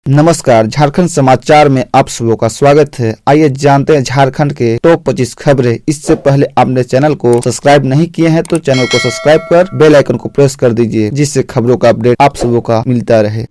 नमस्कार, झारखंड समाचार में आप सबों का स्वागत है। आइए जानते हैं झारखंड के टॉप 25 खबरें। इससे पहले आपने चैनल को सब्सक्राइब नहीं किए हैं तो चैनल को सब्सक्राइब कर बेल आइकन को प्रेस कर दीजिए, जिससे खबरों का अपडेट आप सबों का मिलता रहे।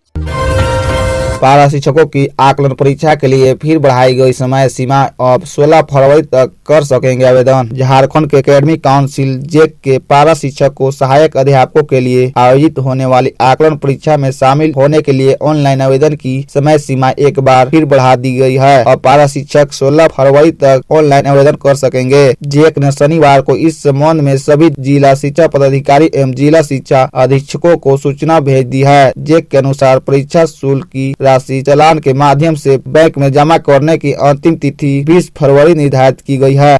पारा शिक्षकों की आकलन परीक्षा के लिए फिर बढ़ाई गई समय सीमा। अब 16 फरवरी तक कर सकेंगे आवेदन। झारखंड के एकेडमिक काउंसिल जेक के पारा शिक्षक को सहायक अध्यापकों के लिए आयोजित होने वाली आकलन परीक्षा में शामिल होने के लिए ऑनलाइन आवेदन की समय सीमा एक बार फिर बढ़ा दी गई है। अब पारा शिक्षक 16 फरवरी तक ऑनलाइन आवेदन कर सकेंगे। जेक ने शनिवार को इस संबंध में सभी जिला शिक्षा पदाधिकारी एवं जिला शिक्षा अधीक्षकों को सूचना भेज दी है। जेक के अनुसार परीक्षा शुल्क की राशि चालान के माध्यम से बैंक में जमा करने की अंतिम तिथि 20 फरवरी निर्धारित की गई है।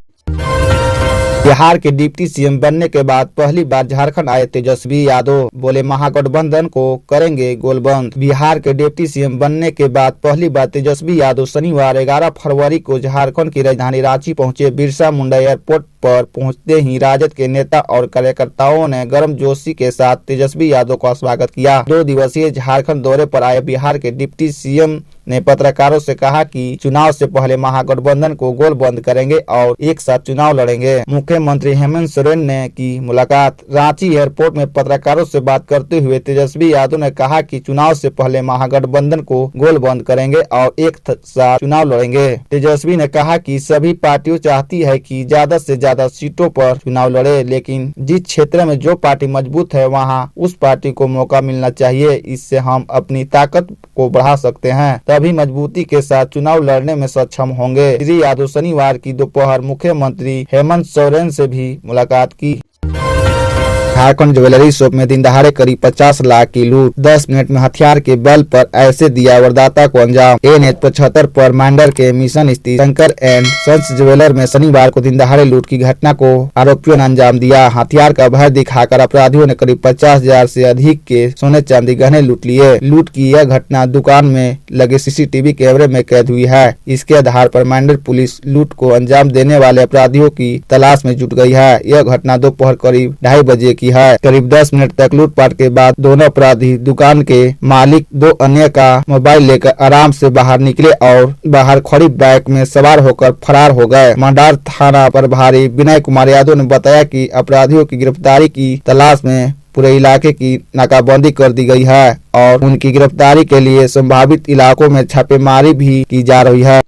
बिहार के डिप्टी सीएम बनने के बाद पहली बार झारखंड आए तेजस्वी यादव, बोले महागठबंधन को करेंगे गोलबंद। बिहार के डिप्टी सीएम बनने के बाद पहली बार तेजस्वी यादव शनिवार 11 फरवरी को झारखंड की राजधानी रांची पहुंचे। बिरसा मुंडा एयरपोर्ट पर पहुंचते ही राजद के नेता और कार्यकर्ताओं ने गर्मजोशी के साथ तेजस्वी यादव का स्वागत किया। 2 दिवसीय झारखंड दौरे पर आए बिहार के डिप्टी सीएम ने पत्रकारों से कहा कि चुनाव से पहले महागठबंधन को गोलबंद करेंगे और एक साथ चुनाव लड़ेंगे। मुख्यमंत्री हेमंत सोरेन ने की मुलाकात। रांची एयरपोर्ट में पत्रकारों से बात करते हुए तेजस्वी यादव ने कहा कि चुनाव से पहले महागठबंधन को गोलबंद करेंगे और एक साथ चुनाव लड़ेंगे। तेजस्वी ने कहा कि सभी पार्टियां चाहती है कि ज्यादा से ज्यादा सीटों पर चुनाव लड़े, लेकिन जिस क्षेत्र में जो पार्टी मजबूत है वहां उस पार्टी को मौका मिलना चाहिए। इससे हम अपनी ताकत को बढ़ा सकते हैं, तभी मजबूती के साथ चुनाव लड़ने में सक्षम होंगे। श्री यादव शनिवार की दोपहर मुख्यमंत्री हेमंत सोरेन से भी मुलाकात की। झारखंड ज्वेलरी शॉप में दिन दहाड़े करीब 50 लाख की लूट। 10 मिनट में हथियार के बल पर ऐसे दिया वारदाता को अंजाम। NH 75 पर मांडर के मिशन स्थित शंकर एंड सन्स ज्वेलर में शनिवार को दिन दहाड़े लूट की घटना को आरोपियों ने अंजाम दिया। हथियार का भय दिखाकर अपराधियों ने करीब 50,000 से अधिक के सोने चांदी गहने लूट लिए। लूट की यह घटना दुकान में लगे CCTV कैमरे में कैद हुई है। इसके आधार पर मांडर पुलिस लूट को अंजाम देने वाले अपराधियों की तलाश में जुट गई है। यह घटना दोपहर करीब 2:30 बजे की है। करीब 10 मिनट तक लूटपाट के बाद दोनों अपराधी दुकान के मालिक 2 अन्य का मोबाइल लेकर आराम से बाहर निकले और बाहर खड़ी बाइक में सवार होकर फरार हो गए। मंडार थाना प्रभारी विनय कुमार यादव ने बताया कि अपराधियों की गिरफ्तारी की तलाश में पूरे इलाके की नाकाबंदी कर दी गई है और उनकी गिरफ्तारी के लिए संभावित इलाकों में छापेमारी भी की जा रही है।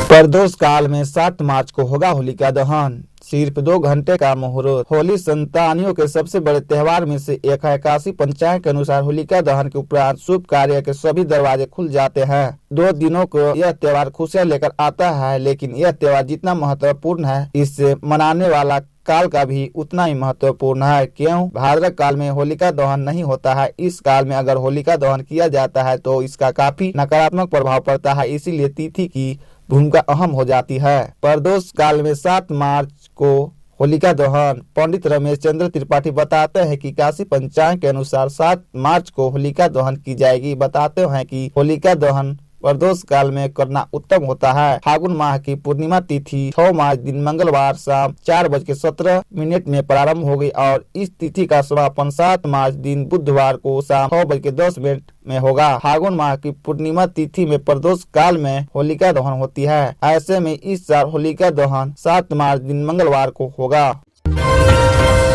प्रदोष काल में 7 मार्च को होगा होलिका दहन। सिर्फ 2 घंटे का मुहूर्त। होली संतानियों के सबसे बड़े त्योहार में से एक है। काशी पंचांग के अनुसार होलिका दहन के उपरांत शुभ कार्य के सभी दरवाजे खुल जाते हैं। 2 दिनों को यह त्योहार खुशियाँ लेकर आता है, लेकिन यह त्योहार जितना महत्वपूर्ण है, इससे मनाने वाला काल का भी उतना ही महत्वपूर्ण है। क्यों? भाद्रव काल में होलिका दहन नहीं होता है। इस काल में अगर होलिका दहन किया जाता है तो इसका काफी नकारात्मक प्रभाव पड़ता है, इसीलिए तिथि की भूमिका अहम हो जाती है। प्रदोष काल में 7 मार्च को होलिका दहन। पंडित रमेश चंद्र त्रिपाठी बताते हैं कि काशी पंचांग के अनुसार 7 मार्च को होलिका दहन की जाएगी। बताते हैं कि होलिका दहन प्रदोष काल में करना उत्तम होता है। फागुन माह की पूर्णिमा तिथि 6 मार्च दिन मंगलवार शाम 4:17 में प्रारंभ होगी और इस तिथि का समापन 7 मार्च दिन बुधवार को शाम 6:10 में होगा। फागुन माह की पूर्णिमा तिथि में प्रदोष काल में होलिका दहन होती है। ऐसे में इस साल होलिका दहन 7 मार्च दिन मंगलवार को होगा।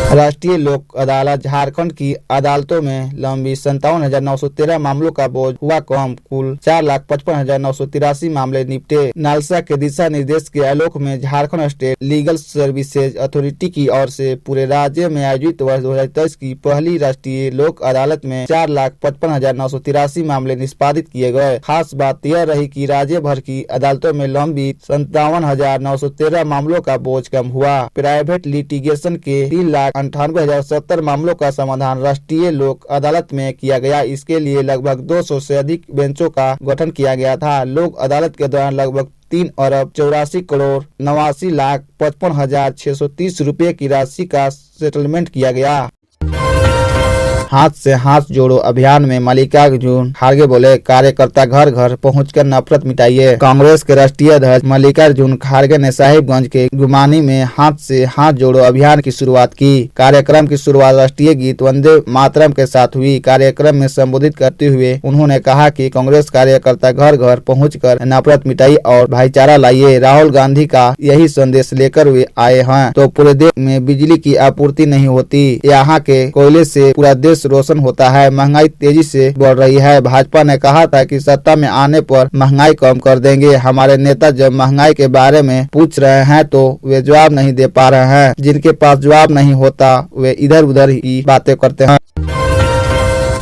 राष्ट्रीय लोक अदालत। झारखंड की अदालतों में लंबी 57,913 मामलों का बोझ हुआ कम। कुल 4,55,983 मामले निपटे। नालसा के दिशा निर्देश के आलोक में Jharkhand state legal services authority की ओर से पूरे राज्य में आयोजित वर्ष 2023 की पहली राष्ट्रीय लोक अदालत में 4,55,983 मामले निष्पादित किए गए। खास बात यह रही कि राज्य भर की अदालतों में लंबी 57,913 मामलों का बोझ कम हुआ। प्राइवेट लिटिगेशन के 3,98,070 मामलों का समाधान राष्ट्रीय लोक अदालत में किया गया। इसके लिए लगभग 200 से अधिक बेंचों का गठन किया गया था। लोक अदालत के दौरान लगभग 3 अरब 84 करोड़ 89,55,630 रुपए की राशि का सेटलमेंट किया गया। हाथ से हाथ जोड़ो अभियान में मल्लिकार्जुन खड़गे बोले, कार्यकर्ता घर घर पहुंचकर नफरत मिटाइए। कांग्रेस के राष्ट्रीय अध्यक्ष मल्लिकार्जुन खड़गे ने साहिबगंज के गुमानी में हाथ से हाथ जोड़ो अभियान की शुरुआत की। कार्यक्रम की शुरुआत राष्ट्रीय गीत वंदे मातरम के साथ हुई। कार्यक्रम में संबोधित करते हुए उन्होंने कहा कि कांग्रेस कार्यकर्ता घर घर पहुंचकर नफरत मिटाई और भाईचारा लाइए। राहुल गांधी का यही संदेश लेकर वे आए हैं तो पूरे देश में बिजली की आपूर्ति नहीं होती। यहाँ के कोयले से पूरा देश रोशन होता है। महंगाई तेजी से बढ़ रही है। भाजपा ने कहा था कि सत्ता में आने पर महंगाई कम कर देंगे। हमारे नेता जब महंगाई के बारे में पूछ रहे हैं तो वे जवाब नहीं दे पा रहे हैं। जिनके पास जवाब नहीं होता वे इधर उधर ही बातें करते हैं।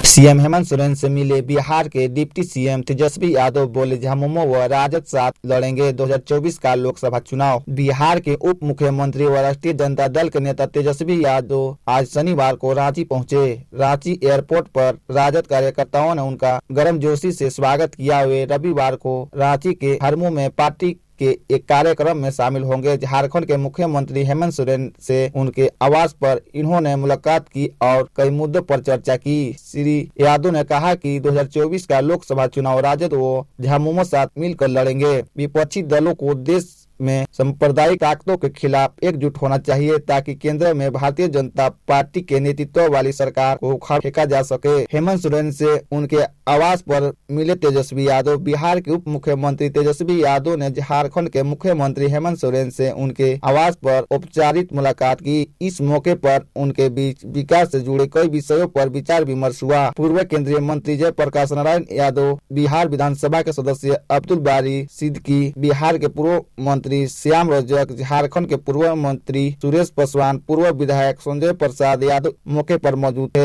सीएम हेमंत सोरेन से मिले बिहार के डिप्टी सीएम तेजस्वी यादव बोले, झामुमो व राजद साथ लड़ेंगे 2024 का लोकसभा चुनाव। बिहार के उप मुख्यमंत्री व राष्ट्रीय जनता दल के नेता तेजस्वी यादव आज शनिवार को रांची पहुंचे। रांची एयरपोर्ट पर राजद कार्यकर्ताओं ने उनका गर्मजोशी से स्वागत किया। वे रविवार को रांची के हरमू में पार्टी के एक कार्यक्रम में शामिल होंगे। झारखंड के मुख्यमंत्री हेमंत सोरेन से उनके आवास पर इन्होंने मुलाकात की और कई मुद्दों पर चर्चा की। श्री यादव ने कहा कि 2024 का लोकसभा चुनाव राजद व झामुमो साथ मिलकर लड़ेंगे। विपक्षी दलों को देश में सांप्रदायिक ताकतों के खिलाफ एकजुट होना चाहिए ताकि केंद्र में भारतीय जनता पार्टी के नेतृत्व वाली सरकार को उखाड़ फेंका जा सके। हेमंत सोरेन से उनके आवास पर मिले तेजस्वी यादव। बिहार के उप मुख्यमंत्री तेजस्वी यादव ने झारखंड के मुख्यमंत्री हेमंत सोरेन से उनके आवास पर औपचारिक मुलाकात की। इस मौके पर उनके बीच विकास से जुड़े कई विषयों पर विचार विमर्श हुआ। पूर्व केंद्रीय मंत्री जयप्रकाश नारायण यादव, बिहार विधानसभा के सदस्य अब्दुल बारी सिद्दीकी, बिहार के पूर्व मंत्री श्याम रजक, झारखंड के पूर्व मंत्री सुरेश पासवान, पूर्व विधायक संजय प्रसाद यादव मौके पर मौजूद थे।